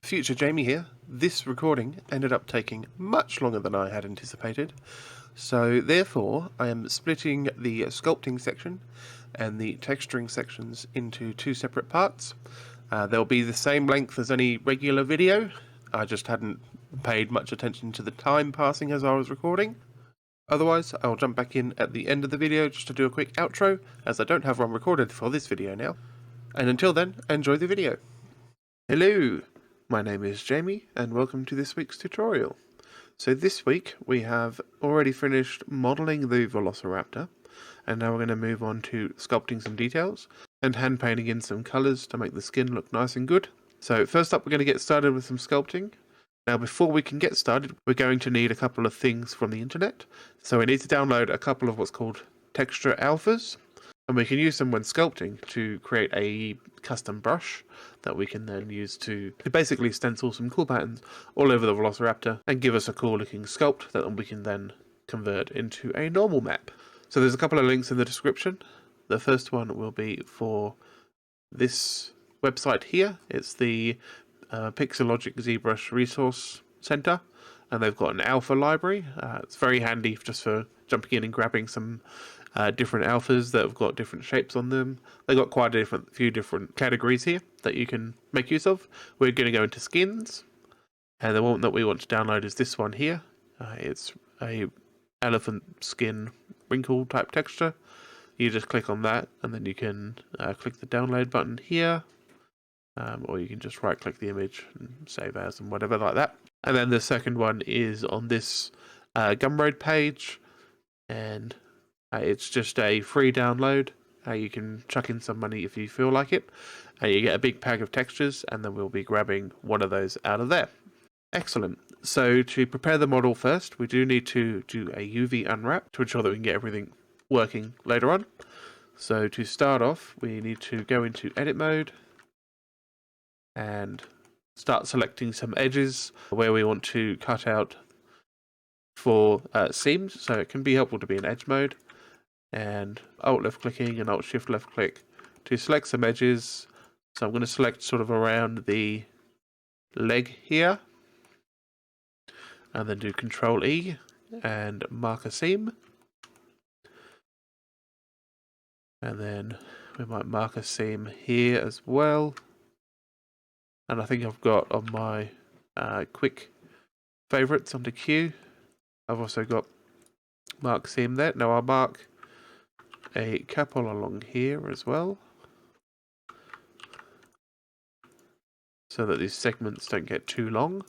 Future Jamie here. This recording ended up taking much longer than I had anticipated, so therefore I am splitting the sculpting section and the texturing sections into two separate parts. They'll be the same length as any regular video. I just hadn't paid much attention to the time passing as I was recording. Otherwise, I'll jump back in at the end of the video just to do a quick outro, as I don't have one recorded for this video now. And until then, enjoy the video. Hello! My name is Jamie, and welcome to this week's tutorial. So this week we have already finished modelling the Velociraptor, and now we're going to move on to sculpting some details and hand painting in some colours to make the skin look nice and good. So first up, we're going to get started with some sculpting. Now before we can get started, we're going to need a couple of things from the internet. So we need to download a couple of what's called texture alphas, and we can use them when sculpting to create a custom brush that we can then use to basically stencil some cool patterns all over the Velociraptor and give us a cool looking sculpt that we can then convert into a normal map. So there's a couple of links in the description. The first one will be for this website here. It's the Pixelogic ZBrush Resource Center, and they've got an alpha library. It's very handy just for jumping in and grabbing some different alphas that have got different shapes on them. They've got quite a few different categories here that you can make use of. We're going to go into skins, and the one that we want to download is this one here. It's a elephant skin wrinkle type texture. You just click on that, and then you can click the download button here, or you can just right click the image and save as and whatever like that. And then the second one is on this Gumroad page, and it's just a free download. You can chuck in some money if you feel like it, and you get a big pack of textures, and then we'll be grabbing one of those out of there. Excellent. So to prepare the model first, we do need to do a UV unwrap to ensure that we can get everything working later on. So to start off, we need to go into edit mode and start selecting some edges where we want to cut out for seams. So it can be helpful to be in edge mode, and alt left clicking and alt shift left click to select some edges. So I'm going to select sort of around the leg here, and then do Control E and mark a seam, and then we might mark a seam here as well. And I think I've got on my quick favorites under Q, I've also got mark seam there. Now I'll mark a couple along here as well, so that these segments don't get too long.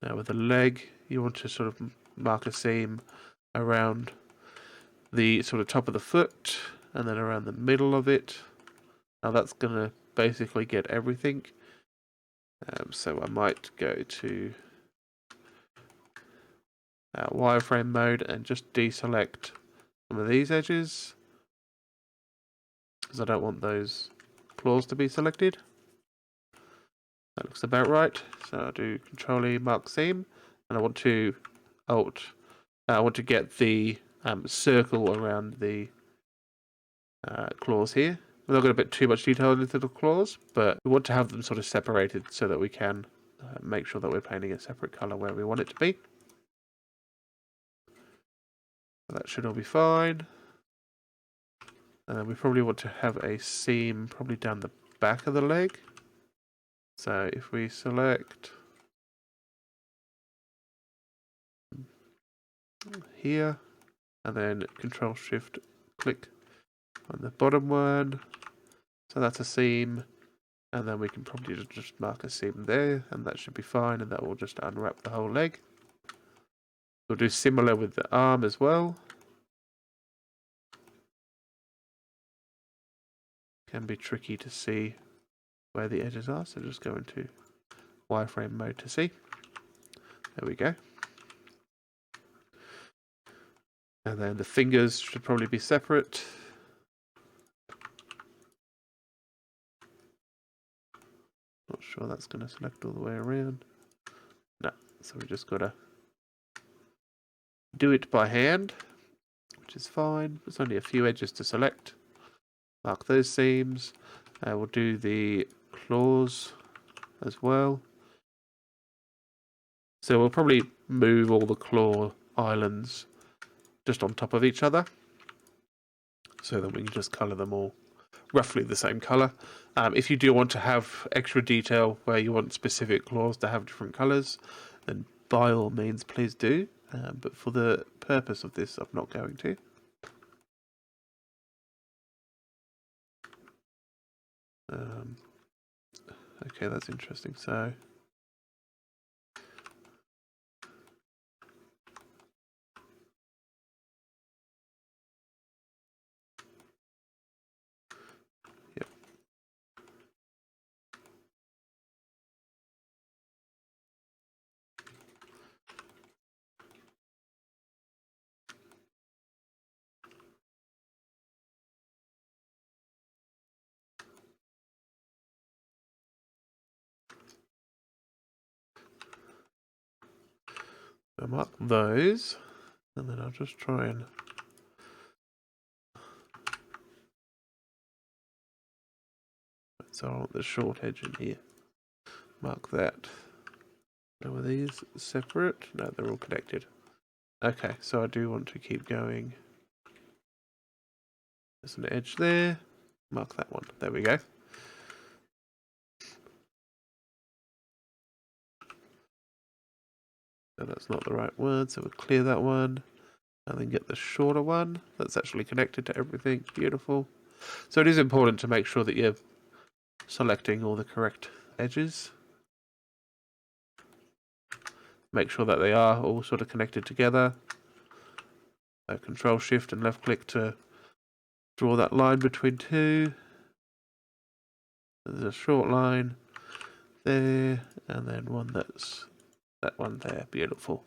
Now with the leg, you want to sort of mark a seam around the sort of top of the foot, and then around the middle of it. Now that's going to basically get everything. So I might go to wireframe mode and just deselect some of these edges, because I don't want those claws to be selected. That looks about right. So I'll do Control E, mark seam, and I want to get the circle around the claws here. We're not going to put too much detail into the claws, but we want to have them sort of separated so that we can make sure that we're painting a separate colour where we want it to be. That should all be fine. We probably want to have a seam probably down the back of the leg. So if we select here, and then Control Shift click on the bottom one, so that's a seam, and then we can probably just mark a seam there, and that should be fine, and that will just unwrap the whole leg. We'll do similar with the arm as well. Can be tricky to see where the edges are, so just go into wireframe mode to see. There we go. And then the fingers should probably be separate. Not sure that's going to select all the way around. No, so we just got to do it by hand, which is fine. There's only a few edges to select. Mark those seams. We'll do the claws as well. So we'll probably move all the claw islands just on top of each other, so that we can just colour them all roughly the same colour. If you do want to have extra detail where you want specific claws to have different colours, then by all means please do. But for the purpose of this, I'm not going to. Okay, that's interesting. So yep. I'll mark those, and then I'll just try and so I want the short edge in here. Mark that. Now are these separate? No, they're all connected. Okay, so I do want to keep going. There's an edge there. Mark that one. There we go. So that's not the right one, so we'll clear that one. And then get the shorter one that's actually connected to everything. Beautiful. So it is important to make sure that you're selecting all the correct edges. Make sure that they are all sort of connected together. So Control Shift and left click to draw that line between two. There's a short line there, and then one that's that one there. Beautiful.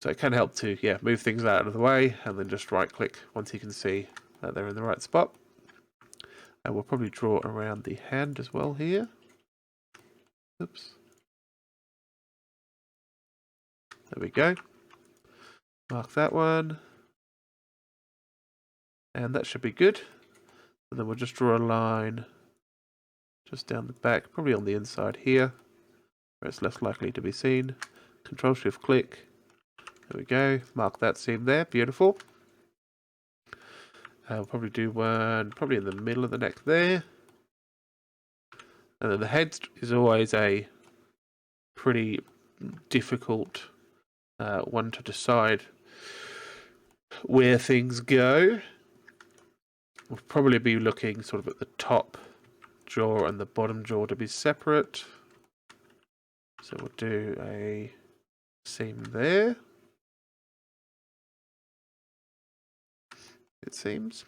So it can help to move things out of the way, and then just right click once you can see that they're in the right spot. And we'll probably draw around the hand as well here. Oops. There we go. Mark that one. And that should be good. And then we'll just draw a line just down the back, probably on the inside here, where it's less likely to be seen. Control Shift click. There we go. Mark that seam there. Beautiful. We'll probably do one probably in the middle of the neck there. And then the head is always a pretty difficult one to decide where things go. We'll probably be looking sort of at the top jaw and the bottom jaw to be separate. So we'll do a seam there, it seems.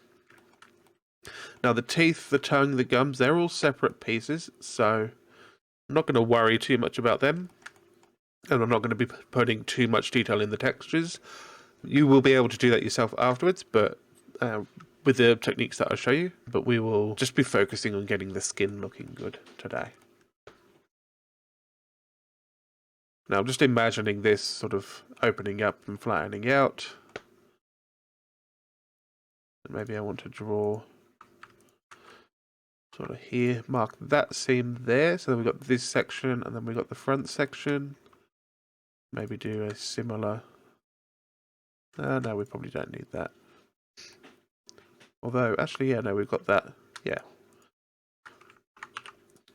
Now the teeth, the tongue, the gums, they're all separate pieces, so I'm not going to worry too much about them. And I'm not going to be putting too much detail in the textures. You will be able to do that yourself afterwards, but with the techniques that I'll show you. But we will just be focusing on getting the skin looking good today. Now I'm just imagining this sort of opening up and flattening out. And maybe I want to draw sort of here, mark that seam there. So then we've got this section, and then we've got the front section. Maybe do a similar... no, we probably don't need that. Although, actually, yeah, no, we've got that. Yeah.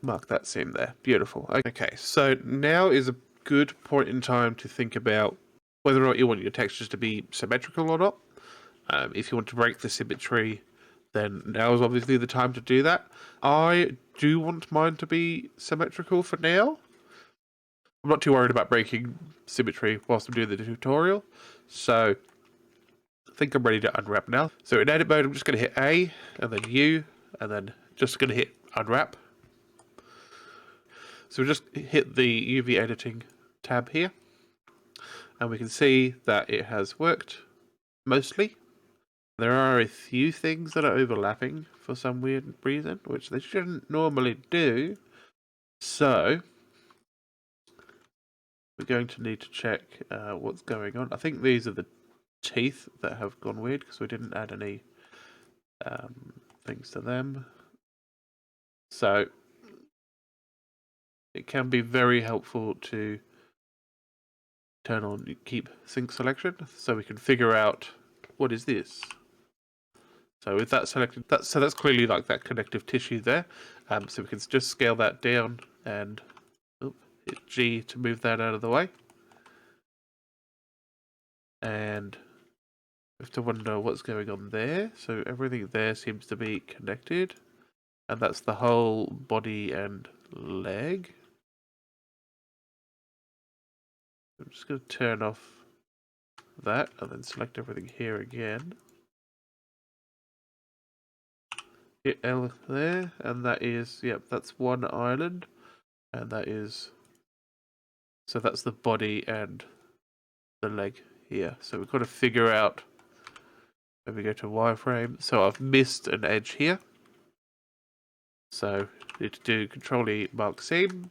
Mark that seam there. Beautiful. Okay, so now is a good point in time to think about whether or not you want your textures to be symmetrical or not. If you want to break the symmetry, then now is obviously the time to do that. I do want mine to be symmetrical for now. I'm not too worried about breaking symmetry whilst I'm doing the tutorial. So I think I'm ready to unwrap now. So in edit mode, I'm just going to hit A, and then U, and then just going to hit unwrap. So we just hit the UV editing tab here, and we can see that it has worked mostly. There are a few things that are overlapping for some weird reason, which they shouldn't normally do. So we're going to need to check what's going on. I think these are the teeth that have gone weird because we didn't add any things to them. So it can be very helpful to turn on keep sync selection so we can figure out what is this. So with that selected, that's clearly like that connective tissue there. So we can just scale that down and hit G to move that out of the way. And we have to wonder what's going on there. So everything there seems to be connected. And that's the whole body and leg. I'm just going to turn off that and then select everything here again. Hit L there, and that is, yep, that's one island. And that is, so that's the body and the leg here. So we've got to figure out, when we go to wireframe, so I've missed an edge here. So need to do Control E mark seam,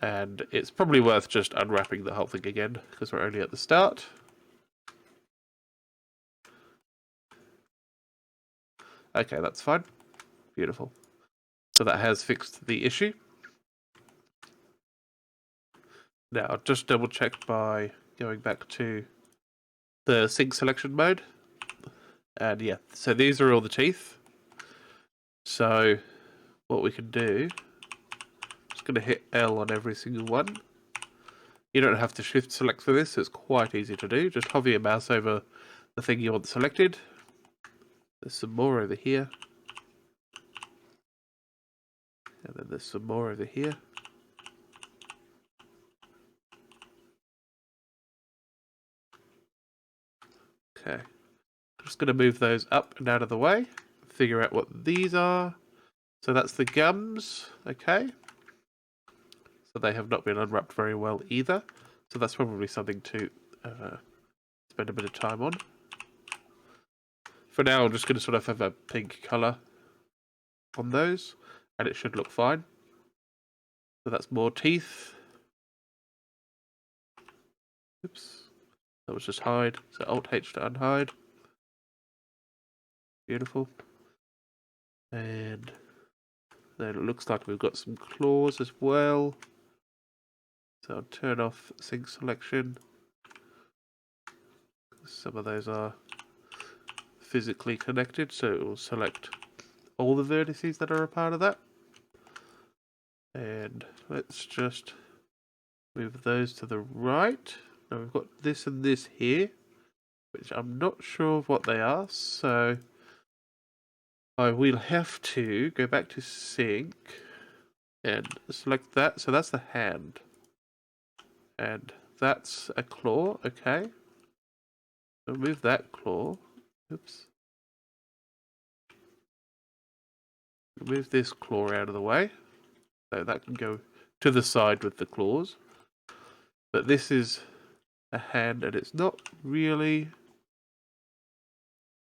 and it's probably worth just unwrapping the whole thing again because we're only at the start. Okay, that's fine. Beautiful. So that has fixed the issue. Now I'll just double check by going back to the sync selection mode. And yeah, so these are all the teeth. So what we can do, just going to hit L on every single one. You don't have to shift select for this, so it's quite easy to do. Just hover your mouse over the thing you want selected. There's some more over here. And then there's some more over here. Okay. I'm just going to move those up and out of the way. Figure out what these are. So that's the gums. Okay. So they have not been unwrapped very well either. So that's probably something to spend a bit of time on. For now, I'm just going to sort of have a pink colour on those. And it should look fine. So that's more teeth. Oops. That was just hide. So Alt H to unhide. Beautiful. And then it looks like we've got some claws as well. So I'll turn off sync selection. Some of those are physically connected, so it will select all the vertices that are a part of that. And let's just move those to the right. Now we've got this and this here, which I'm not sure of what they are, so I will have to go back to sync and select that. So that's the hand. And that's a claw, okay. So move that claw. Oops. Move this claw out of the way. So that can go to the side with the claws. But this is a hand and it's not really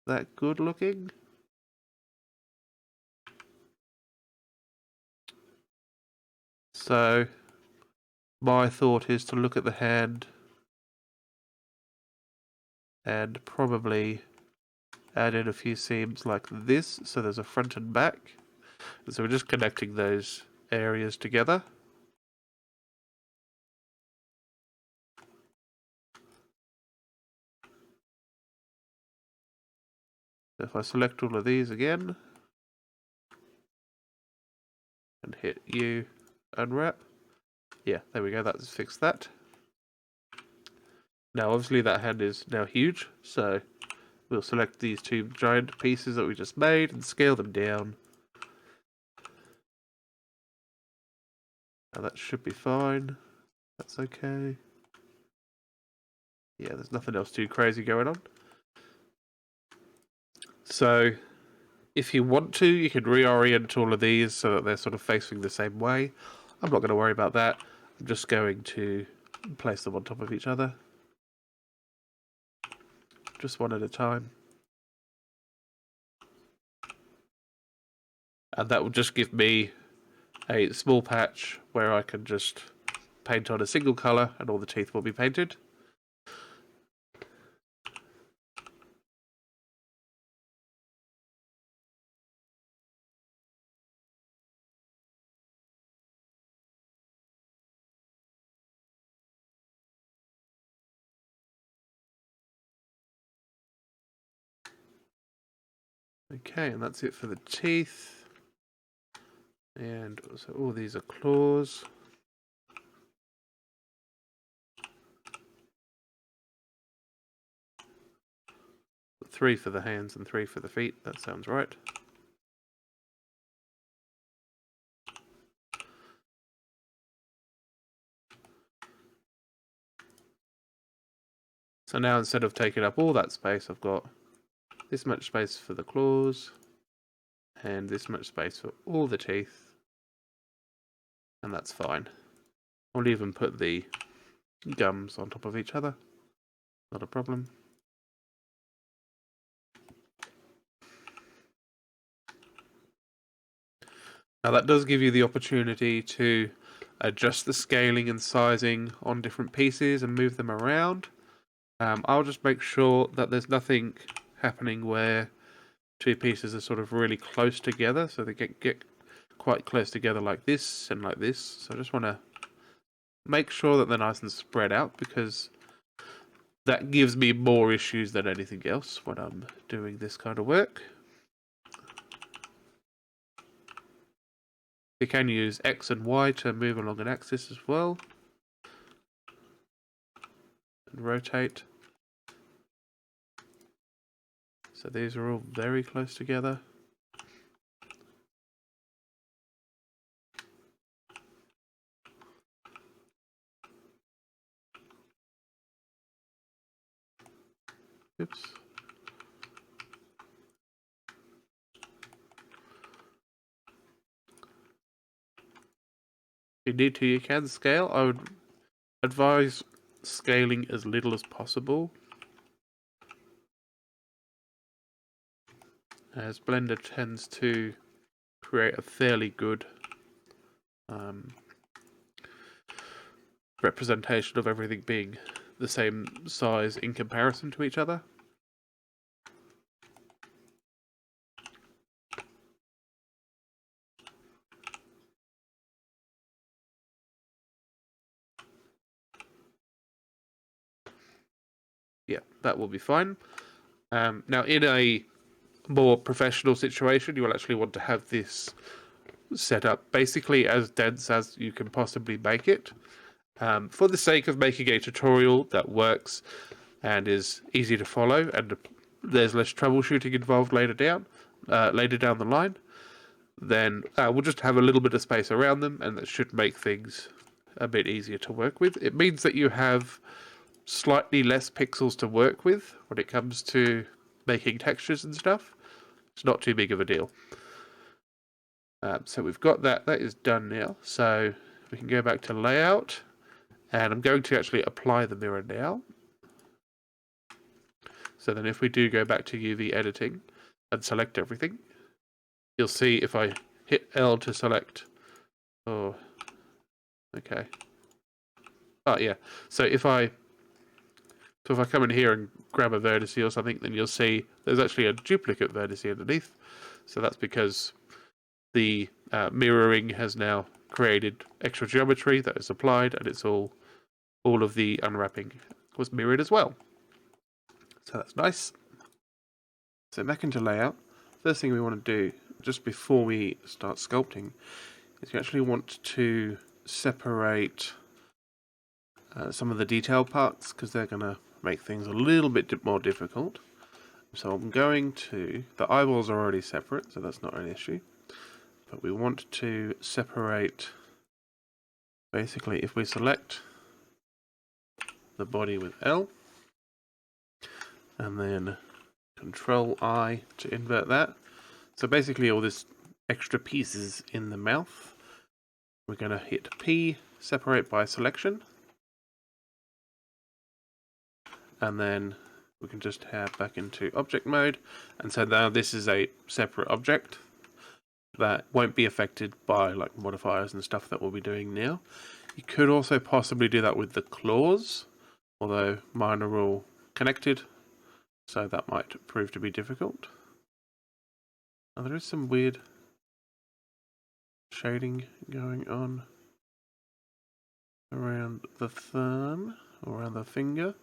that good looking. So my thought is to look at the hand and probably add in a few seams like this, so there's a front and back. And so we're just connecting those areas together. So if I select all of these again and hit U, unwrap, yeah, there we go, that's fixed that. Now obviously that hand is now huge, so we'll select these two giant pieces that we just made and scale them down. Now that should be fine. That's okay. Yeah, there's nothing else too crazy going on. So if you want to, you can reorient all of these so that they're sort of facing the same way. I'm not going to worry about that. I'm just going to place them on top of each other. Just one at a time. And that will just give me a small patch where I can just paint on a single colour and all the teeth will be painted. Okay, and that's it for the teeth. And so all these are claws. Three for the hands and 3 for the feet, that sounds right. So now instead of taking up all that space, I've got this much space for the claws, and this much space for all the teeth, and that's fine. I'll even put the gums on top of each other, not a problem. Now that does give you the opportunity to adjust the scaling and sizing on different pieces and move them around. I'll just make sure that there's nothing happening where two pieces are sort of really close together, so they get quite close together like this and like this. So I just want to make sure that they're nice and spread out, because that gives me more issues than anything else when I'm doing this kind of work. You can use X and Y to move along an axis as well, and rotate. So these are all very close together. Oops. If you need to, you can scale. I would advise scaling as little as possible, as Blender tends to create a fairly good representation of everything being the same size in comparison to each other. Yeah, that will be fine. Now, in a more professional situation, you will actually want to have this set up basically as dense as you can possibly make it. For the sake of making a tutorial that works and is easy to follow, and there's less troubleshooting involved later down the line, then we'll just have a little bit of space around them, and that should make things a bit easier to work with. It means that you have slightly less pixels to work with when it comes to making textures and stuff. It's not too big of a deal. So we've got that. That is done now. So we can go back to layout, and I'm going to actually apply the mirror now. So then if we do go back to UV editing and select everything, you'll see if I hit L to select, oh, okay. Oh yeah, so if I come in here and grab a vertex or something, then you'll see there's actually a duplicate vertex underneath. So that's because the mirroring has now created extra geometry that is applied, and it's all of the unwrapping was mirrored as well. So that's nice. So back into layout, first thing we want to do just before we start sculpting is you actually want to separate some of the detail parts, because they're going to make things a little bit more difficult. So I'm going to, the eyeballs are already separate, so that's not an issue. But we want to separate, basically if we select the body with L, and then Control I to invert that. So basically all this extra pieces in the mouth, we're going to hit P, separate by selection, and then we can just have back into object mode, and so now this is a separate object that won't be affected by like modifiers and stuff that we'll be doing now. You could also possibly do that with the claws, although mine are all connected, so that might prove to be difficult. Now there is some weird shading going on around the thumb, or around the finger.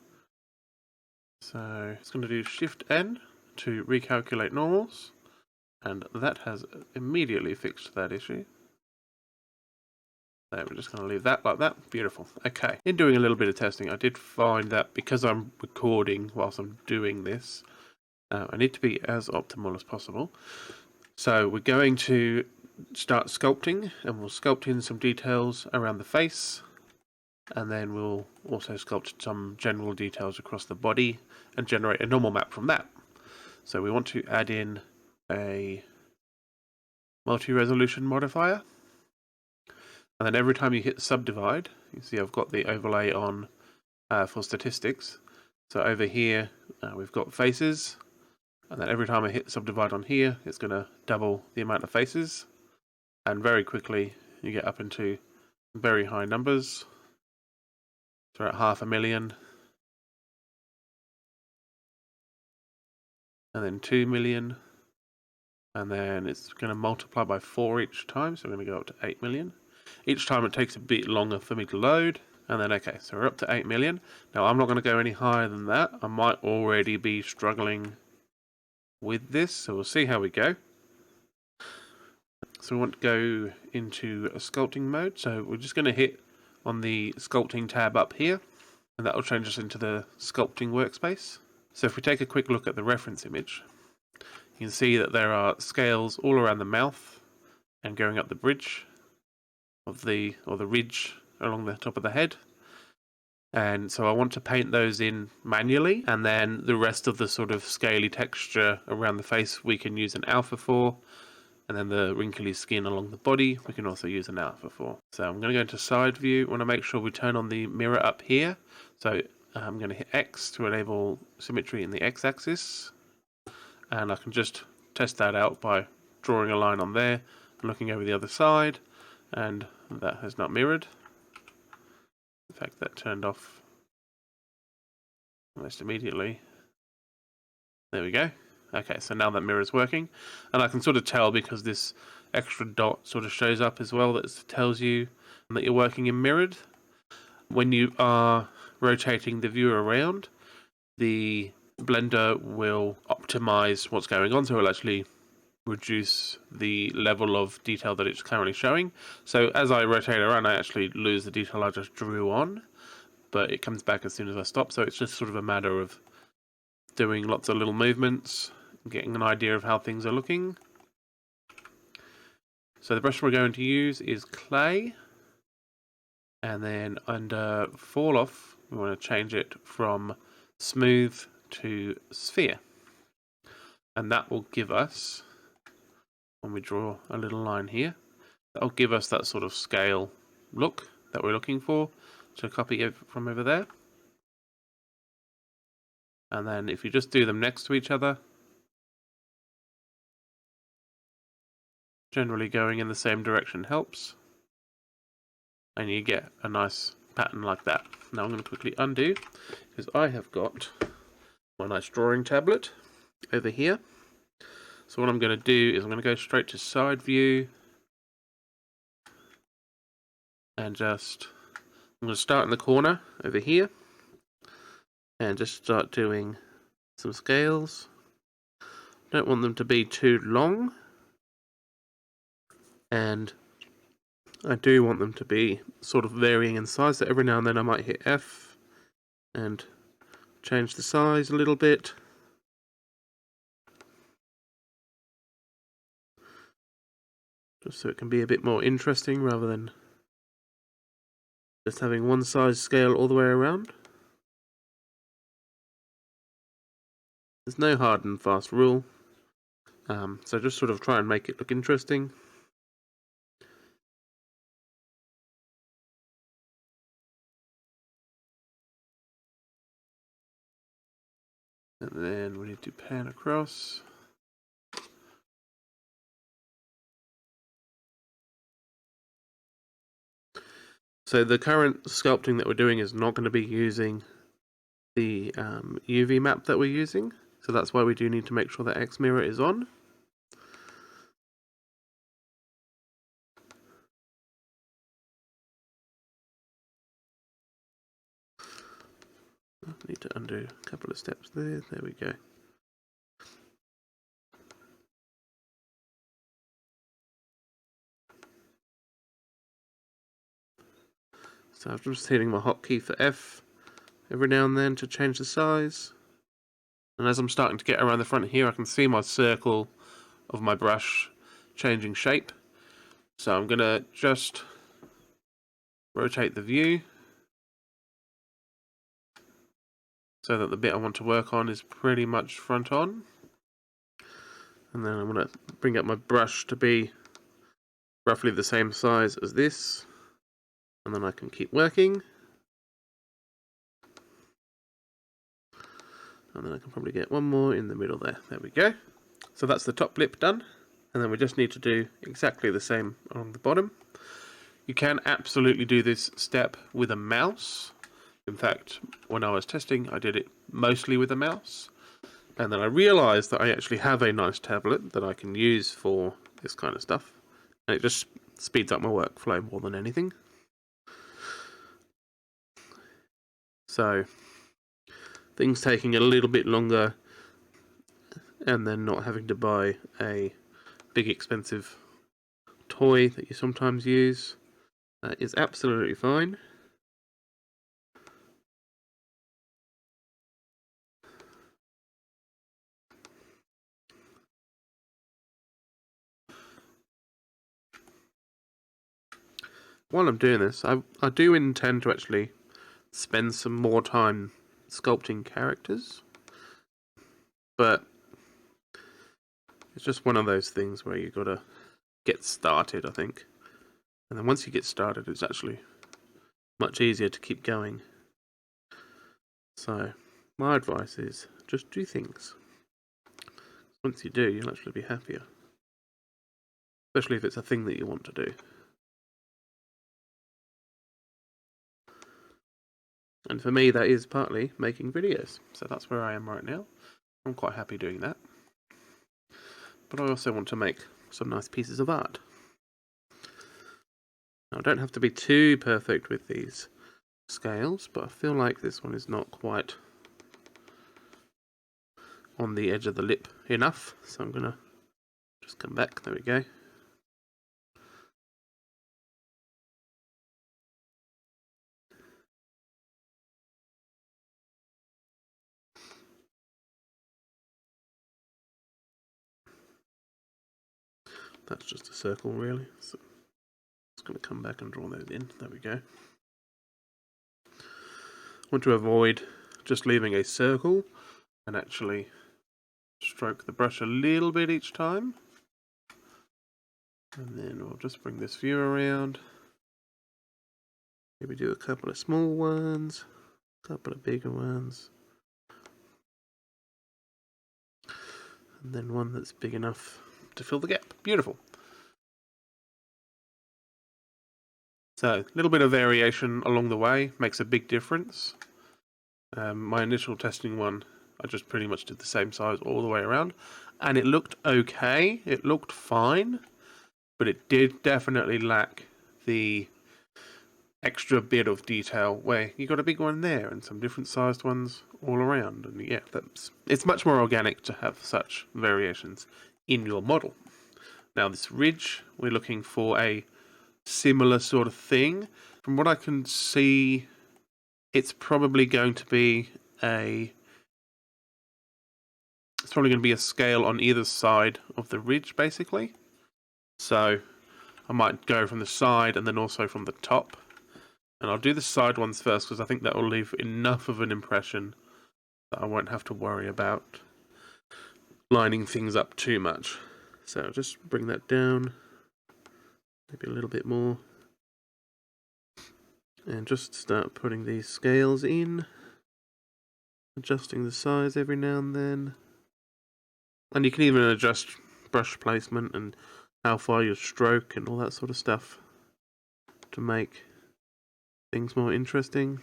So it's going to do Shift N to recalculate normals. And that has immediately fixed that issue. So we're just going to leave that like that. Beautiful. Okay. In doing a little bit of testing, I did find that because I'm recording whilst I'm doing this, I need to be as optimal as possible. So we're going to start sculpting, and we'll sculpt in some details around the face, and then we'll also sculpt some general details across the body and generate a normal map from that. So we want to add in a multi-resolution modifier, and then every time you hit subdivide, you see I've got the overlay on for statistics. So over here we've got faces, and then every time I hit subdivide on here, it's going to double the amount of faces, and very quickly you get up into very high numbers. So at 500,000, and then 2 million, and then it's going to multiply by 4 each time, so we're going to go up to 8 million. Each time it takes a bit longer for me to load, and then okay, so we're up to 8 million. Now I'm not going to go any higher than that. I might already be struggling with this, so we'll see how we go. So we want to go into a sculpting mode, so we're just going to hit on the sculpting tab up here, and that will change us into the sculpting workspace. So if we take a quick look at the reference image, you can see that there are scales all around the mouth and going up the bridge of the ridge along the top of the head. And so I want to paint those in manually, and then the rest of the sort of scaly texture around the face we can use an alpha for, and then the wrinkly skin along the body we can also use an alpha for. So I'm going to go into side view. I want to make sure we turn on the mirror up here. So I'm going to hit X to enable symmetry in the X-axis, and I can just test that out by drawing a line on there and looking over the other side, and that has not mirrored. In fact, that turned off almost immediately. There we go. Okay, so now that mirror is working, and I can sort of tell because this extra dot sort of shows up as well that tells you that you're working in mirrored. When you are rotating the view around, the Blender will optimize what's going on, so it'll actually reduce the level of detail that it's currently showing. So as I rotate around, I actually lose the detail I just drew on, but it comes back as soon as I stop. So it's just sort of a matter of doing lots of little movements, getting an idea of how things are looking. So the brush we're going to use is clay, and then under fall off we want to change it from smooth to sphere, and that will give us, when we draw a little line here, that'll give us that sort of scale look that we're looking for. So copy it from over there, and then if you just do them next to each other, generally going in the same direction helps, and you get a nice pattern like that. Now I'm going to quickly undo, because I have got my nice drawing tablet over here. So what I'm going to do is I'm going to go straight to side view, and I'm going to start in the corner over here and just start doing some scales. Don't want them to be too long, and I do want them to be sort of varying in size, so every now and then I might hit F and change the size a little bit. Just so it can be a bit more interesting rather than just having one size scale all the way around. There's no hard and fast rule, so just sort of try and make it look interesting. And then we need to pan across. So the current sculpting that we're doing is not going to be using the UV map that we're using, so that's why we do need to make sure that X mirror is on. I need to undo a couple of steps there. There we go. So I'm just hitting my hotkey for F every now and then to change the size. And as I'm starting to get around the front here, I can see my circle of my brush changing shape. So I'm going to just rotate the view so that the bit I want to work on is pretty much front on. And then I'm going to bring up my brush to be roughly the same size as this. And then I can keep working. And then I can probably get one more in the middle there. There we go. So that's the top lip done. And then we just need to do exactly the same on the bottom. You can absolutely do this step with a mouse. In fact, when I was testing, I did it mostly with a mouse. And then I realized that I actually have a nice tablet that I can use for this kind of stuff. And it just speeds up my workflow more than anything. So, things taking a little bit longer and then not having to buy a big expensive toy that you sometimes use is absolutely fine. While I'm doing this, I do intend to actually spend some more time sculpting characters, but it's just one of those things where you gotta get started, I think. And then once you get started, it's actually much easier to keep going. So, my advice is just do things. Once you do, you'll actually be happier. Especially if it's a thing that you want to do. And for me, that is partly making videos. So that's where I am right now. I'm quite happy doing that. But I also want to make some nice pieces of art. Now, I don't have to be too perfect with these scales, but I feel like this one is not quite on the edge of the lip enough. So I'm going to just come back. There we go. That's just a circle, really. So it's going to come back and draw those in. There we go. I want to avoid just leaving a circle and actually stroke the brush a little bit each time. And then we'll just bring this view around. Maybe do a couple of small ones, a couple of bigger ones. And then one that's big enough to fill the gap. Beautiful. So, a little bit of variation along the way makes a big difference. My initial testing one, I just pretty much did the same size all the way around. And it looked okay, it looked fine, but it did definitely lack the extra bit of detail where you got a big one there and some different sized ones all around. And yeah, it's much more organic to have such variations in your model. Now this ridge, we're looking for a similar sort of thing. From what I can see, it's probably going to be a scale on either side of the ridge, basically. So I might go from the side and then also from the top. And I'll do the side ones first because I think that will leave enough of an impression that I won't have to worry about lining things up too much. So I'll just bring that down, maybe a little bit more. And just start putting these scales in, adjusting the size every now and then. And you can even adjust brush placement and how far you stroke and all that sort of stuff to make things more interesting.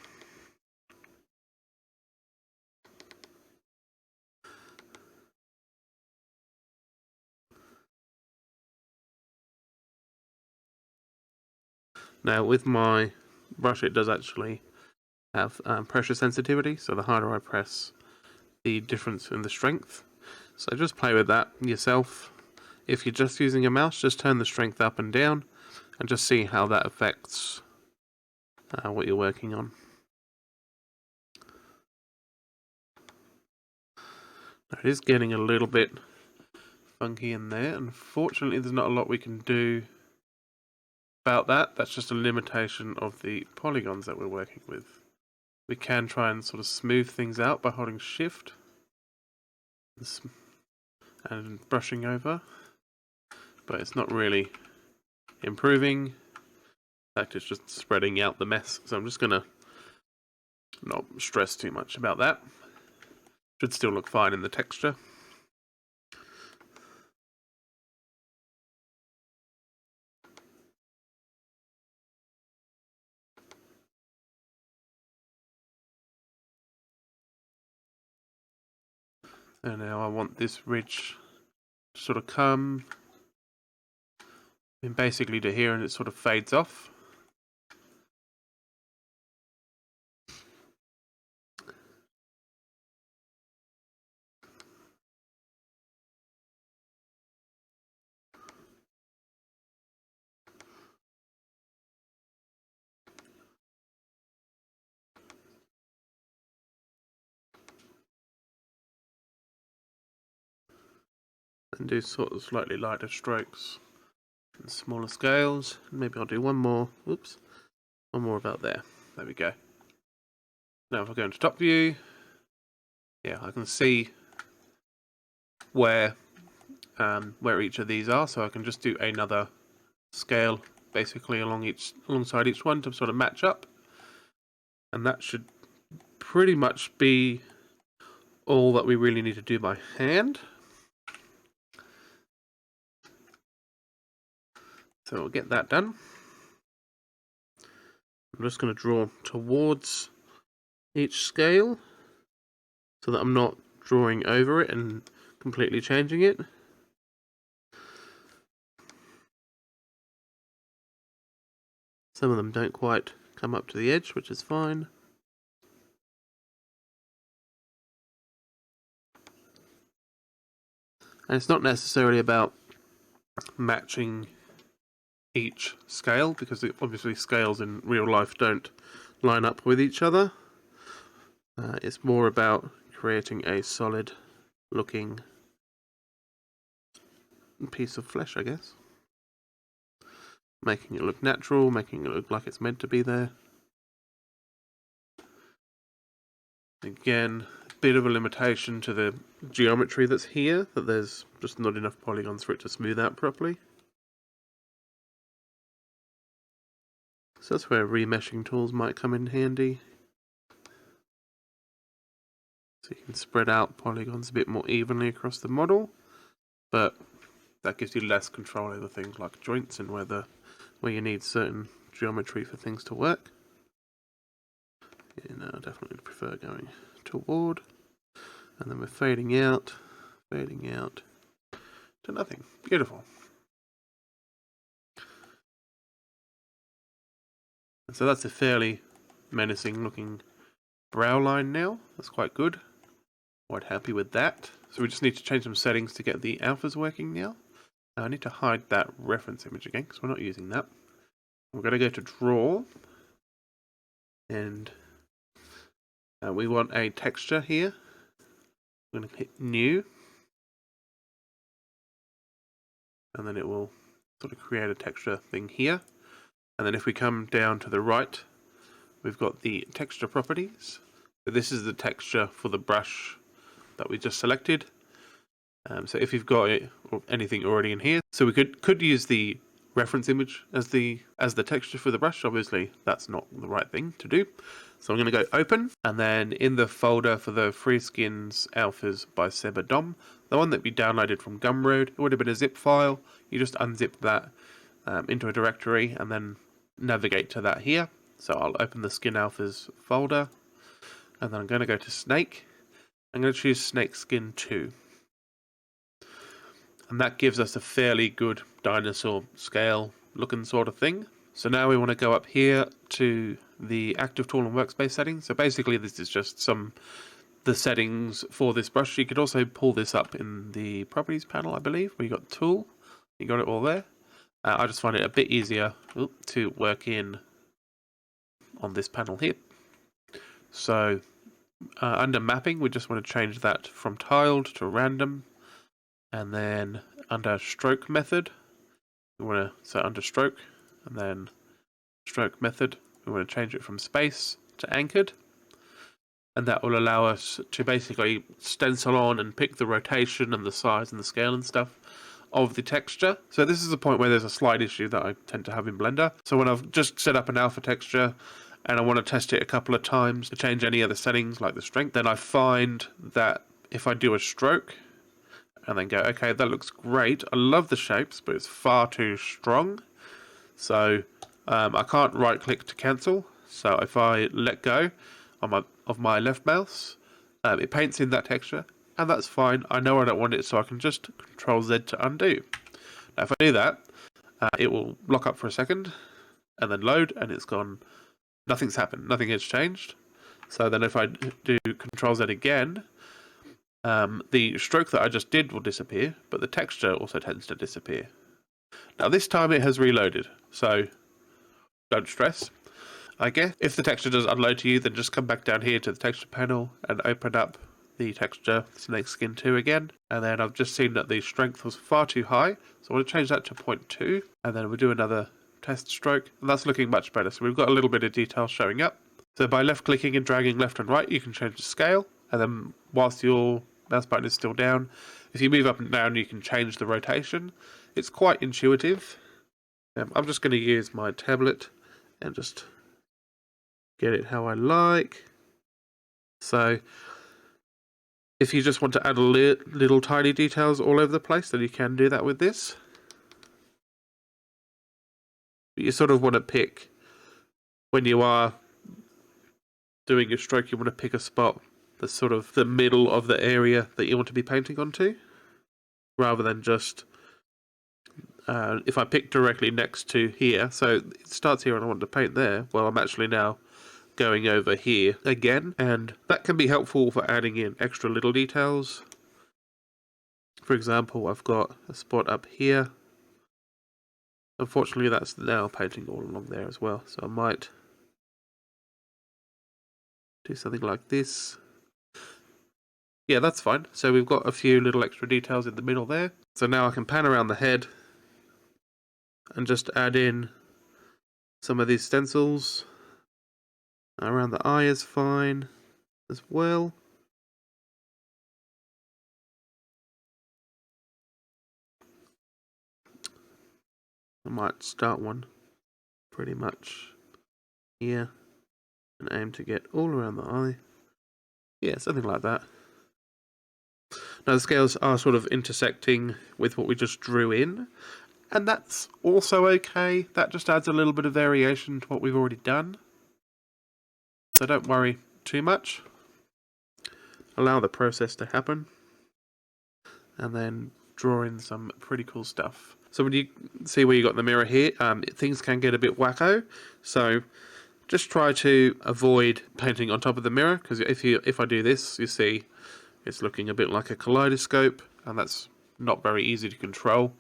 Now with my brush, it does actually have pressure sensitivity, so the harder I press, the difference in the strength. So just play with that yourself. If you're just using a mouse, just turn the strength up and down and just see how that affects what you're working on. It is getting a little bit funky in there. Unfortunately, there's not a lot we can do about that. That's just a limitation of the polygons that we're working with. We can try and sort of smooth things out by holding shift and brushing over, but it's not really improving. In fact, it's just spreading out the mess. So I'm just gonna not stress too much about that. Should still look fine in the texture. And now I want this ridge to sort of come in basically to here, and it sort of fades off. And do sort of slightly lighter strokes and smaller scales. Maybe I'll do one more. Oops, one more about there. There we go. Now if I go into top view, yeah, I can see where each of these are, so I can just do another scale basically alongside each one to sort of match up, and that should pretty much be all that we really need to do by hand. So we'll get that done. I'm just going to draw towards each scale so that I'm not drawing over it and completely changing it. Some of them don't quite come up to the edge, which is fine. And it's not necessarily about matching each scale, because obviously scales in real life don't line up with each other. It's more about creating a solid looking piece of flesh, I guess. Making it look natural, making it look like it's meant to be there. Again, a bit of a limitation to the geometry that's here, that there's just not enough polygons for it to smooth out properly. So that's where remeshing tools might come in handy. So you can spread out polygons a bit more evenly across the model, but that gives you less control over things like joints and where you need certain geometry for things to work. Yeah, no, I definitely prefer going toward, and then we're fading out to nothing. Beautiful. And so that's a fairly menacing looking brow line now. That's quite good. Quite happy with that. So we just need to change some settings to get the alphas working now. I need to hide that reference image again because we're not using that. We're going to go to draw, and we want a texture here. I'm going to hit new, and then it will sort of create a texture thing here. And then if we come down to the right, we've got the texture properties. So this is the texture for the brush that we just selected. So if you've got it or anything already in here, so we could use the reference image as the texture for the brush. Obviously, that's not the right thing to do. So I'm going to go open, and then in the folder for the FreeSkins Alphas by Seba Dom, the one that we downloaded from Gumroad, it would have been a zip file. You just unzip that into a directory and then navigate to that here. So I'll open the Skin Alphas folder, and then I'm going to go to Snake. I'm going to choose Snake Skin 2. And that gives us a fairly good dinosaur scale looking sort of thing. So now we want to go up here to the active tool and workspace settings. So basically this is just the settings for this brush. You could also pull this up in the properties panel, I believe, where you got tool. You got it all there. I just find it a bit easier to work in on this panel here. So under mapping, we just want to change that from tiled to random. And then under stroke method, we want to, so under stroke, and then stroke method, we want to change it from space to anchored. And that will allow us to basically stencil on and pick the rotation and the size and the scale and stuff of the texture. So this is a point where there's a slight issue that I tend to have in Blender. So when I've just set up an alpha texture and I want to test it a couple of times to change any other settings like the strength, then I find that if I do a stroke and then go, okay, that looks great, I love the shapes, but it's far too strong. So I can't right click to cancel. So if I let go of my left mouse, it paints in that texture, and that's fine. I know I don't want it, so I can just Control Z to undo. Now if I do that, it will lock up for a second, and then load, and it's gone. Nothing's happened, nothing has changed. So then if I do Control Z again, the stroke that I just did will disappear, but the texture also tends to disappear. Now this time it has reloaded, so don't stress. I guess if the texture does unload to you, then just come back down here to the texture panel and open up the texture Snake Skin 2 again. And then I've just seen that the strength was far too high, so I want to change that to 0.2, and then we'll do another test stroke, and that's looking much better. So we've got a little bit of detail showing up. So by left clicking and dragging left and right, you can change the scale, and then whilst your mouse button is still down, if you move up and down, you can change the rotation. It's quite intuitive. I'm just going to use my tablet and just get it how I like. So if you just want to add little tiny details all over the place, then you can do that with this. But you sort of want to pick, when you are doing a stroke, you want to pick a spot that's sort of the middle of the area that you want to be painting onto, rather than just if I pick directly next to here, so it starts here and I want to paint there, well, I'm actually now going over here again, and that can be helpful for adding in extra little details. For example, I've got a spot up here. Unfortunately, that's now painting all along there as well, so I might do something like this. Yeah, that's fine. So we've got a few little extra details in the middle there. So now I can pan around the head and just add in some of these stencils. Around the eye is fine as well. I might start one pretty much here and aim to get all around the eye. Yeah, something like that. Now the scales are sort of intersecting with what we just drew in, and that's also okay. That just adds a little bit of variation to what we've already done. So don't worry too much. Allow the process to happen, and then draw in some pretty cool stuff. So when you see where you got the mirror here, things can get a bit wacko. So just try to avoid painting on top of the mirror, because if I do this, you see it's looking a bit like a kaleidoscope, and that's not very easy to control.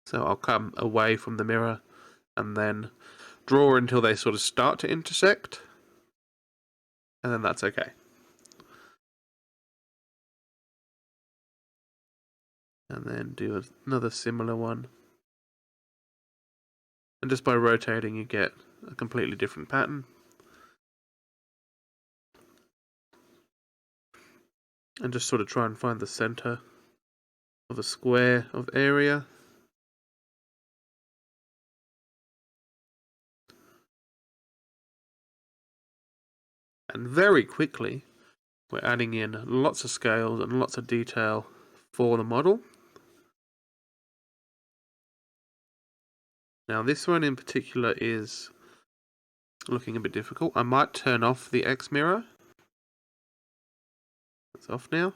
So I'll come away from the mirror and then draw until they sort of start to intersect, and then that's okay. And then do another similar one. And just by rotating, you get a completely different pattern. And just sort of try and find the center of a square of area. And very quickly, we're adding in lots of scales and lots of detail for the model. Now this one in particular is looking a bit difficult. I might turn off the X mirror. It's off now.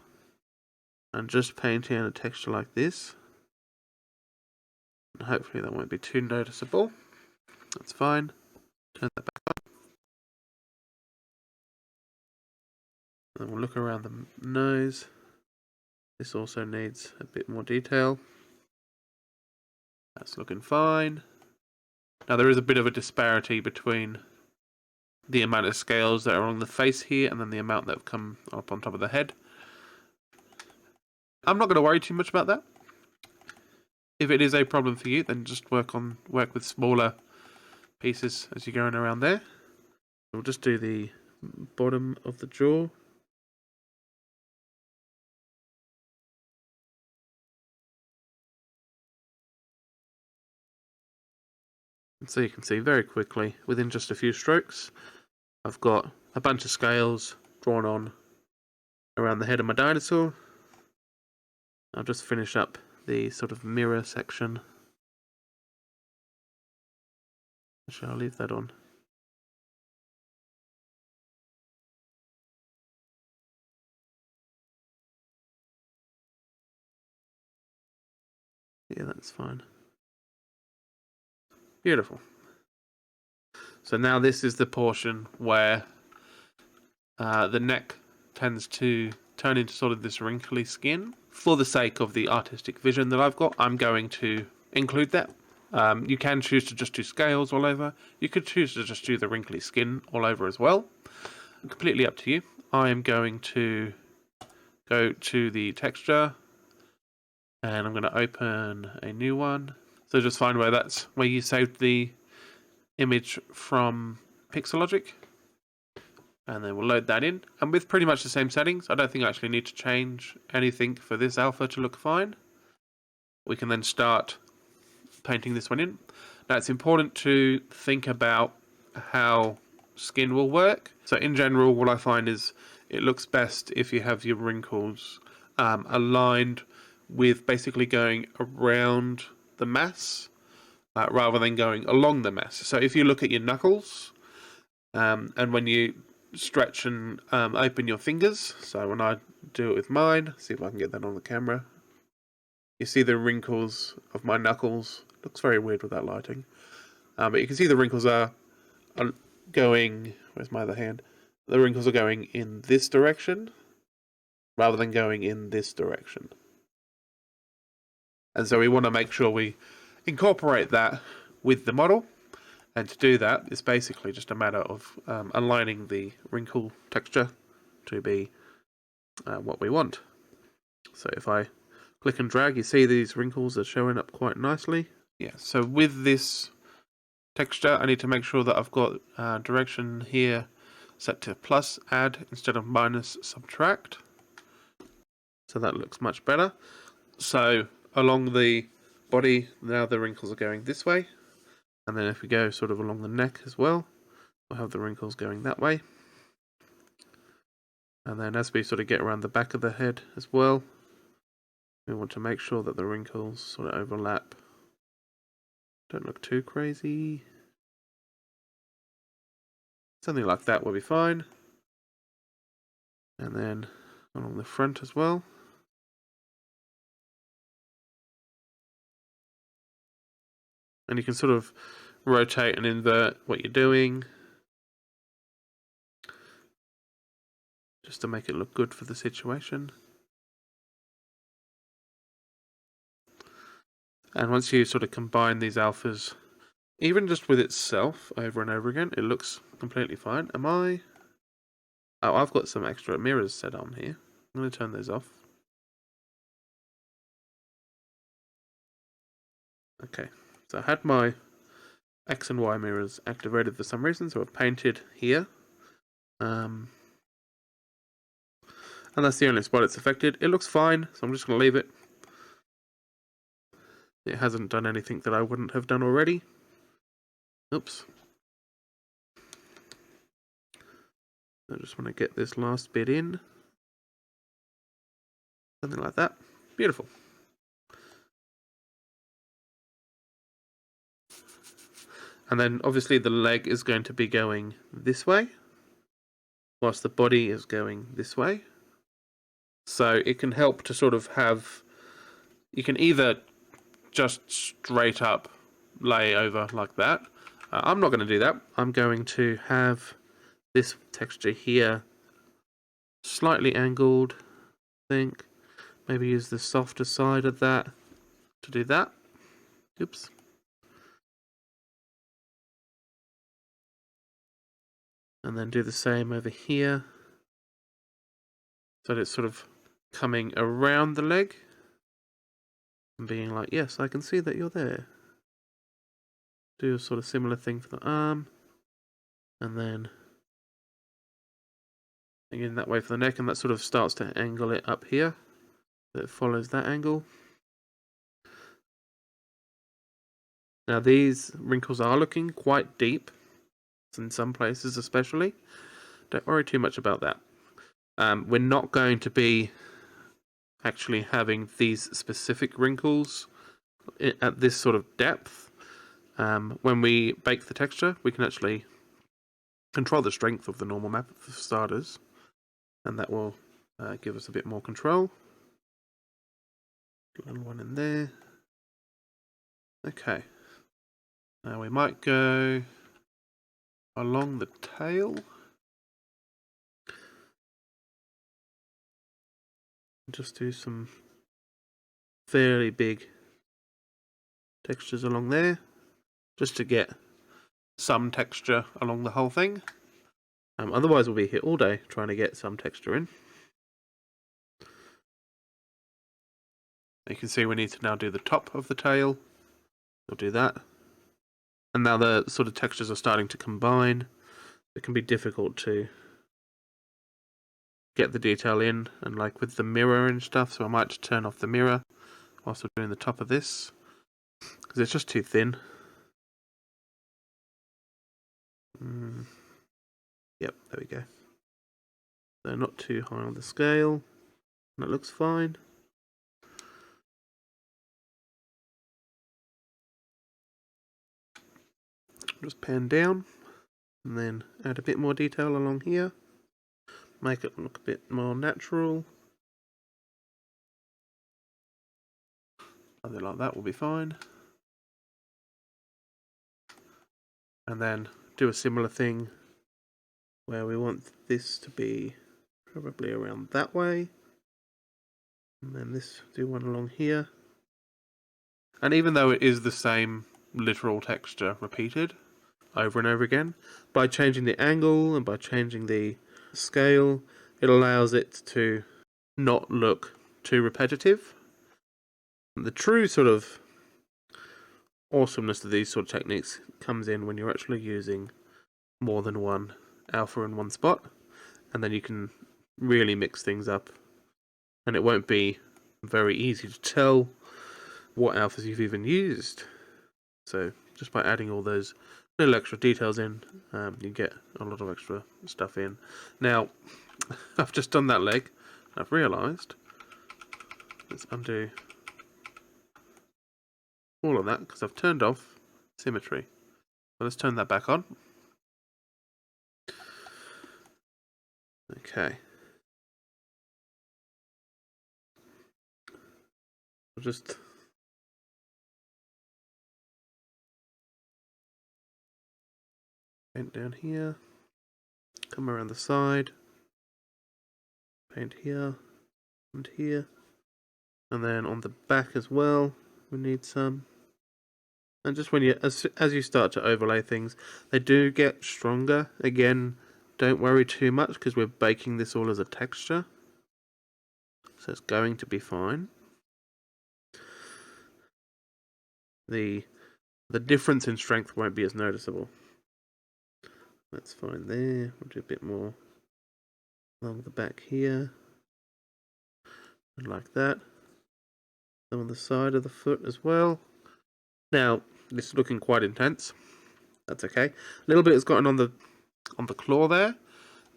And just paint in a texture like this. And hopefully that won't be too noticeable. That's fine. Turn that back on. And we'll look around the nose. This also needs a bit more detail. That's looking fine. Now there is a bit of a disparity between the amount of scales that are on the face here and then the amount that have come up on top of the head. I'm not going to worry too much about that. If it is a problem for you, then just work with smaller pieces as you're going around there. We'll just do the bottom of the jaw. And so you can see very quickly, within just a few strokes, I've got a bunch of scales drawn on around the head of my dinosaur. I'll just finish up the sort of mirror section. Actually, I'll leave that on. Yeah, that's fine. Beautiful. So now this is the portion where the neck tends to turn into sort of this wrinkly skin. For the sake of the artistic vision that I've got, I'm going to include that. You can choose to just do scales all over. You could choose to just do the wrinkly skin all over as well. Completely up to you. I am going to go to the texture and I'm going to open a new one. So just find where you saved the image from Pixelogic, and then we'll load that in. And with pretty much the same settings, I don't think I actually need to change anything for this alpha to look fine. We can then start painting this one in. Now it's important to think about how skin will work. So in general, what I find is it looks best if you have your wrinkles aligned with basically going around the mass rather than going along the mass. So if you look at your knuckles and when you stretch and open your fingers, so when I do it with mine, see if I can get that on the camera, you see the wrinkles of my knuckles. Looks very weird with that lighting, but you can see the wrinkles are going, where's my other hand? The wrinkles are going in this direction rather than going in this direction. And so we want to make sure we incorporate that with the model. And to do that, it's basically just a matter of aligning the wrinkle texture to be what we want. So if I click and drag, you see these wrinkles are showing up quite nicely. Yeah, so with this texture, I need to make sure that I've got direction here set to plus add instead of minus subtract. So that looks much better. So along the body, now the wrinkles are going this way. And then if we go sort of along the neck as well, we'll have the wrinkles going that way. And then as we sort of get around the back of the head as well, we want to make sure that the wrinkles sort of overlap. Don't look too crazy. Something like that will be fine. And then along the front as well. And you can sort of rotate and invert what you're doing, just to make it look good for the situation. And once you sort of combine these alphas, even just with itself over and over again, it looks completely fine. Oh, I've got some extra mirrors set on here. I'm going to turn those off. Okay, so I had my X and Y mirrors activated for some reason, so I've painted here. And that's the only spot it's affected. It looks fine, so I'm just going to leave it. It hasn't done anything that I wouldn't have done already. Oops. I just want to get this last bit in. Something like that. Beautiful. And then obviously the leg is going to be going this way, whilst the body is going this way. So it can help to sort of have, you can either just straight up lay over like that. I'm not going to do that. I'm going to have this texture here slightly angled, I think. Maybe use the softer side of that to do that. Oops. And then do the same over here. So that it's sort of coming around the leg. And being like, yes, I can see that you're there. Do a sort of similar thing for the arm. And then again that way for the neck, and that sort of starts to angle it up here. So it follows that angle. Now these wrinkles are looking quite deep, in some places especially. Don't worry too much about that. We're not going to be actually having these specific wrinkles at this sort of depth. When we bake the texture, we can actually control the strength of the normal map for starters, and that will give us a bit more control. A little one in there. Okay. Now we might go along the tail. Just do some fairly big textures along there, just to get some texture along the whole thing. Otherwise we'll be here all day trying to get some texture in. You can see we need to now do the top of the tail. We'll do that. And now the sort of textures are starting to combine. It can be difficult to get the detail in, and like with the mirror and stuff, so I might just turn off the mirror whilst we're doing the top of this, because it's just too thin. Yep, there we go. So not too high on the scale, and it looks fine. Just pan down, and then add a bit more detail along here. Make it look a bit more natural. Something like that will be fine. And then do a similar thing where we want this to be probably around that way. And then this, do one along here. And even though it is the same literal texture repeated over and over again, by changing the angle and by changing the scale, it allows it to not look too repetitive. The true sort of awesomeness of these sort of techniques comes in when you're actually using more than one alpha in one spot, and then you can really mix things up, and it won't be very easy to tell what alphas you've even used. So just by adding all those little extra details in, you get a lot of extra stuff in. Now, I've just done that leg. I've realised. Let's undo all of that because I've turned off symmetry. So let's turn that back on. Okay. I'll just paint down here, come around the side, paint here and here, and then on the back as well we need some. And just when you, as you start to overlay things, they do get stronger. Again, don't worry too much because we're baking this all as a texture, so it's going to be fine. The difference in strength won't be as noticeable. That's fine there. We'll do a bit more along the back here, and like that. On the side of the foot as well. Now this is looking quite intense. That's okay. A little bit has gotten on the claw there.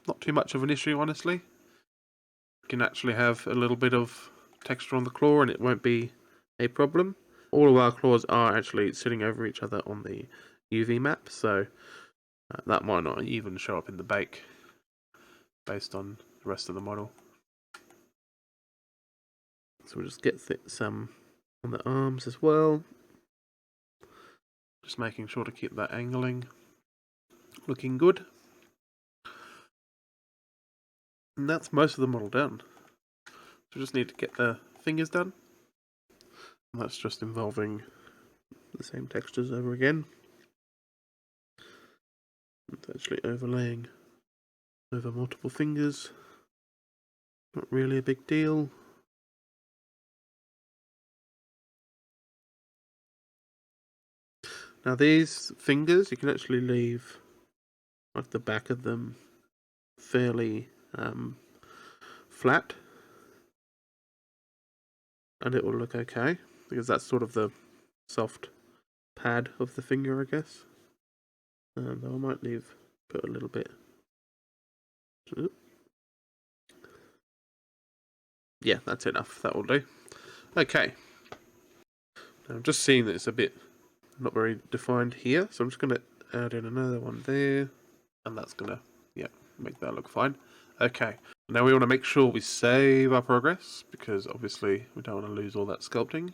Not too much of an issue, honestly. You can actually have a little bit of texture on the claw, and it won't be a problem. All of our claws are actually sitting over each other on the UV map, so that might not even show up in the bake based on the rest of the model. So we'll just get some on the arms as well. Just making sure to keep that angling looking good. And that's most of the model done. So we just need to get the fingers done. And that's just involving the same textures over again. It's actually overlaying over multiple fingers. Not really a big deal. Now these fingers, you can actually leave like the back of them fairly flat, and it will look okay, because that's sort of the soft pad of the finger, I guess. Though I might put a little bit. Yeah, that's enough. That will do. Okay. Now I'm just seeing that it's a bit not very defined here, so I'm just going to add in another one there, and that's going to, yeah, make that look fine. Okay. Now we want to make sure we save our progress, because obviously we don't want to lose all that sculpting.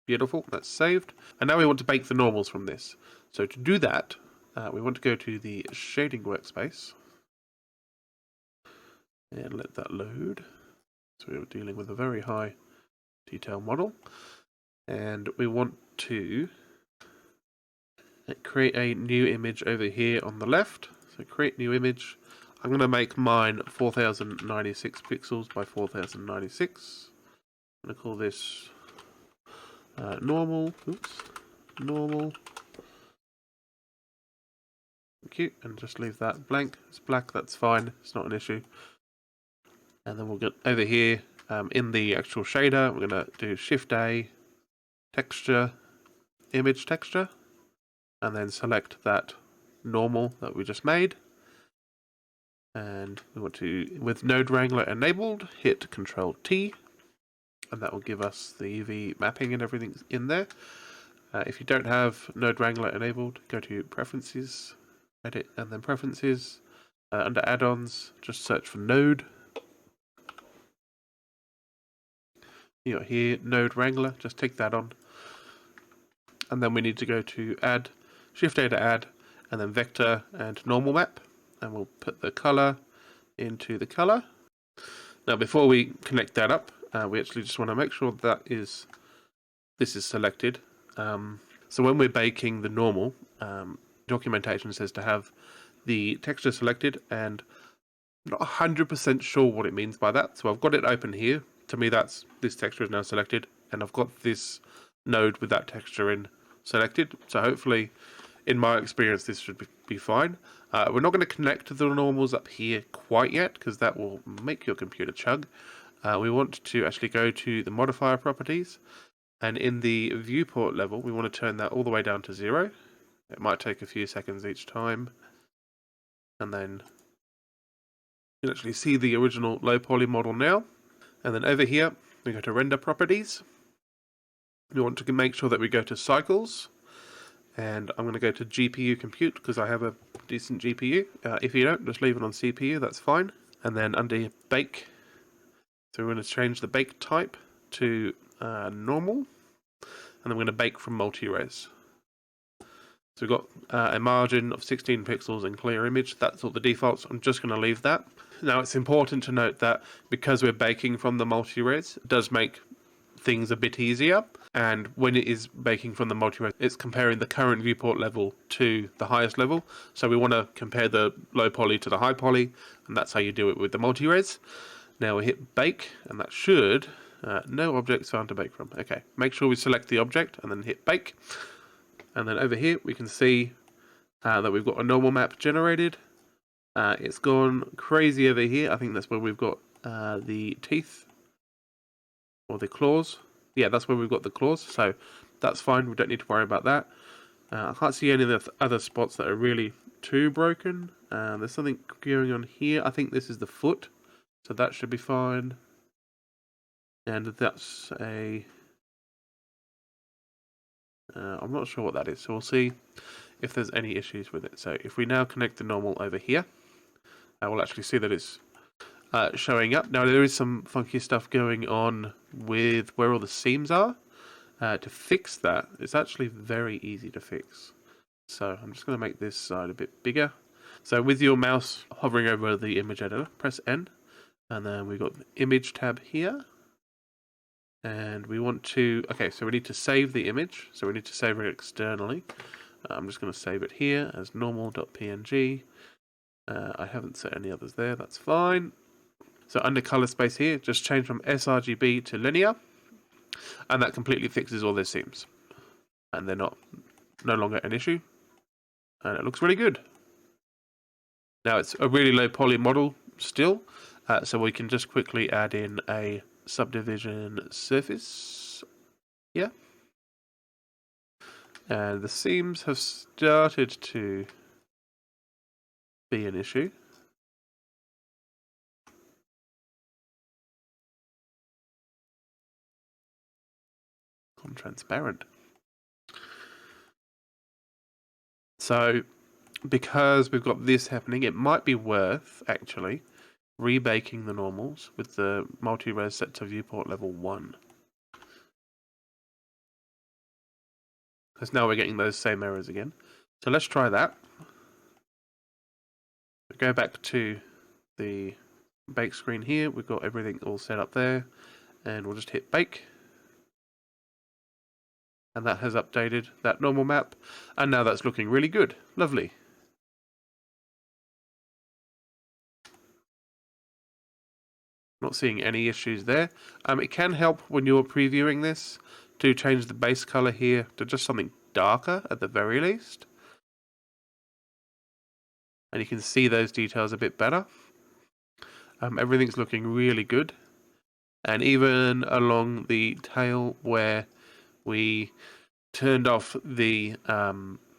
Beautiful, that's saved. And now we want to bake the normals from this. So to do that, we want to go to the shading workspace and let that load. So we're dealing with a very high detail model. And we want to create a new image over here on the left. So create new image. I'm going to make mine 4096 pixels by 4096. I'm going to call this normal. Oops. Normal. Cute, and just leave that blank. It's black, that's fine, it's not an issue. And then we'll get over here in the actual shader, we're going to do Shift A, texture, image texture, and then select that normal that we just made. And we want to, with Node Wrangler enabled, hit Control T, and that will give us the UV mapping and everything in there. If you don't have Node Wrangler enabled, go to Preferences, Edit, and then Preferences. Under Add-ons, just search for Node. You got here, Node Wrangler, just take that on. And then we need to go to Add, Shift A to Add, and then Vector and Normal Map. And we'll put the color into the color. Now before we connect that up, we actually just want to make sure that this is selected. So when we're baking the normal, documentation says to have the texture selected, and I'm not 100% sure what it means by that. So I've got it open here. To me, this texture is now selected, and I've got this node with that texture in selected. So hopefully, in my experience, this should be fine. We're not going to connect the normals up here quite yet, because that will make your computer chug. We want to actually go to the modifier properties, and in the viewport level, we want to turn that all the way down to 0. It might take a few seconds each time, and then you can actually see the original low poly model now. And then over here, we go to render properties. We want to make sure that we go to cycles, and I'm going to go to GPU compute because I have a decent GPU. If you don't, just leave it on CPU, that's fine. And then under bake, so we're going to change the bake type to normal, and then we're going to bake from multi-res. So we've got a margin of 16 pixels and clear image. That's all the defaults. I'm just going to leave that. Now it's important to note that because we're baking from the multi-res, it does make things a bit easier. And when it is baking from the multi-res, it's comparing the current viewport level to the highest level. So we want to compare the low poly to the high poly, and that's how you do it with the multi-res. Now we hit bake, and that should, no objects found to bake from. Okay, make sure we select the object and then hit bake. And then over here, we can see that we've got a normal map generated. It's gone crazy over here. I think that's where we've got the teeth or the claws. Yeah, that's where we've got the claws. So that's fine. We don't need to worry about that. I can't see any of the other spots that are really too broken. There's something going on here. I think this is the foot. So that should be fine. And that's a... I'm not sure what that is, so we'll see if there's any issues with it. So if we now connect the normal over here, we'll actually see that it's showing up. Now there is some funky stuff going on with where all the seams are. To fix that, it's actually very easy to fix. So I'm just going to make this side a bit bigger. So with your mouse hovering over the image editor, press N, and then we've got the image tab here. And we want to, okay, so we need to save the image. So we need to save it externally. I'm just going to save it here as normal.png. I haven't set any others there, that's fine. So under color space here, just change from sRGB to linear, and that completely fixes all their seams. And they're no longer an issue, and it looks really good. Now it's a really low poly model still, so we can just quickly add in a subdivision surface here. And the seams have started to be an issue. I'm transparent. So because we've got this happening, it might be worth actually rebaking the normals with the multi-res set to viewport level 1. Because now we're getting those same errors again. So let's try that. Go back to the bake screen here. We've got everything all set up there. And we'll just hit bake. And that has updated that normal map. And now that's looking really good. Lovely. Not seeing any issues there. It can help when you're previewing this to change the base color here to just something darker at the very least. And you can see those details a bit better. Everything's looking really good. And even along the tail where we turned off the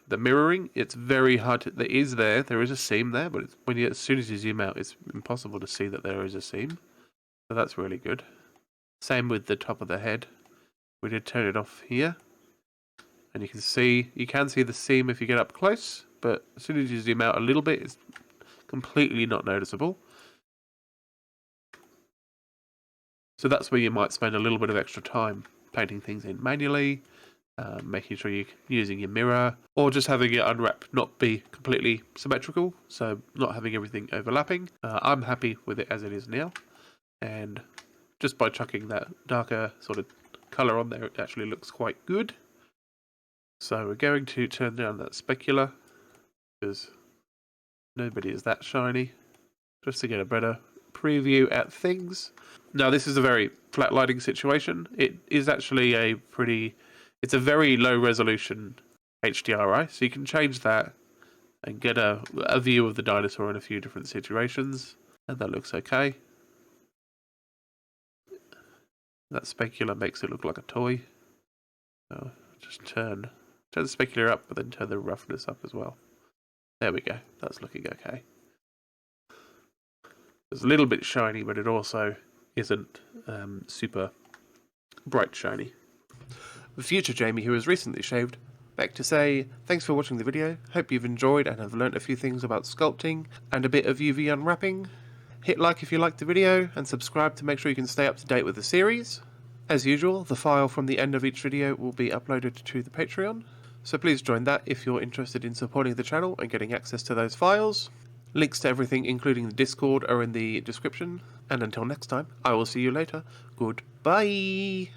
mirroring, it's very hard to, there is a seam there, but as soon as you zoom out, it's impossible to see that there is a seam. So that's really good. Same with the top of the head. We did turn it off here. And you can see the seam if you get up close, but as soon as you zoom out a little bit, it's completely not noticeable. So that's where you might spend a little bit of extra time painting things in manually, making sure you're using your mirror, or just having your unwrap not be completely symmetrical, so not having everything overlapping. I'm happy with it as it is now, and just by chucking that darker sort of colour on there, it actually looks quite good. So we're going to turn down that specular, because nobody is that shiny, just to get a better preview at things. Now this is a very flat lighting situation. It is actually it's a very low resolution HDRI, so you can change that and get a view of the dinosaur in a few different situations, and that looks okay. That specular makes it look like a toy. So just turn the specular up, but then turn the roughness up as well. There we go. That's looking okay. It's a little bit shiny, but it also isn't super bright shiny. The future Jamie, who has recently shaved, back to say thanks for watching the video. Hope you've enjoyed and have learnt a few things about sculpting and a bit of UV unwrapping. Hit like if you liked the video and subscribe to make sure you can stay up to date with the series. As usual, the file from the end of each video will be uploaded to the Patreon, so please join that if you're interested in supporting the channel and getting access to those files. Links to everything, including the Discord, are in the description. And until next time, I will see you later. Goodbye!